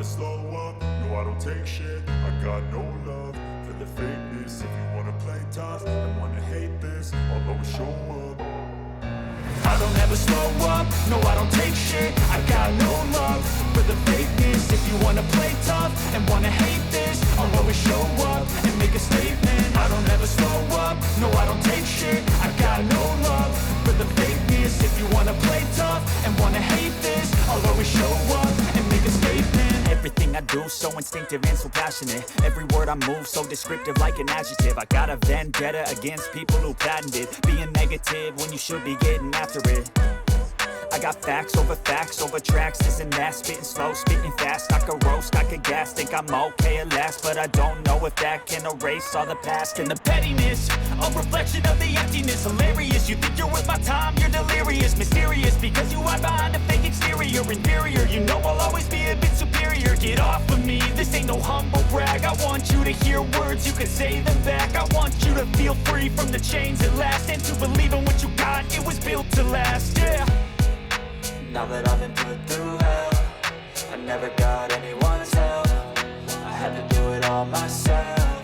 slow up, no I don't take shit. I got no love for the fakeness. If you wanna play tough and wanna hate this, I'll always show up. I don't ever slow up, no I don't take shit. I got no love for the fakeness. If you wanna play tough and wanna hate this, I'll always show up and make a statement. I don't ever slow up, no I don't take shit. I got no love for the fakeness. If you wanna play tough and wanna hate this, I'll always show up and make a statement. Everything I do so instinctive and so passionate. Every word I move so descriptive like an adjective. I got a vendetta against people who patented being negative when you should be getting after it. I got facts over tracks, this and that. Spitting slow, spitting fast, I could roast, I could gas. Think I'm okay at last, but I don't know if that can erase all the past. And the pettiness, a reflection of the emptiness. Hilarious, you think you're worth my time, you're delirious. Mysterious, because you hide behind a fake exterior. Inferior, you know I'll always be a bit superior. Get off of me, this ain't no humble brag. I want you to hear words, you can say them back. I want you to feel free from the chains at last, and to believe in what you got, it was built to last, yeah. Now that I've been put through hell, I never got anyone's help. I had to do it all myself.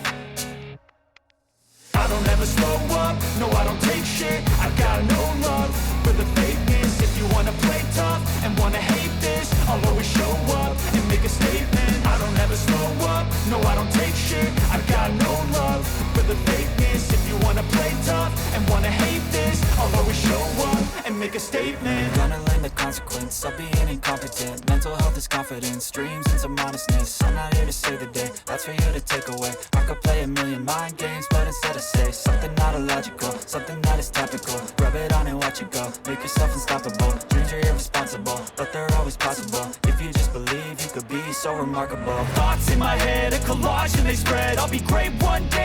I don't ever slow up, no I don't take shit. I got no love for the fakeness. If you wanna play tough and wanna hate this, I'll always show up and make a statement. I don't ever slow up, no I don't take shit. I got no love for the fakeness. If you wanna play tough and wanna hate this, I'll always show up and make a statement. Gonna learn the consequence of being incompetent. Mental health is confidence, dreams and some honestness. I'm not here to save the day, that's for you to take away. I could play a million mind games, but instead I say something not illogical, something that is topical. Rub it on and watch it go, make yourself unstoppable. Dreams are irresponsible, but they're always possible. If you just believe, you could be so remarkable. Thoughts in my head, a collage and they spread. I'll be great one day,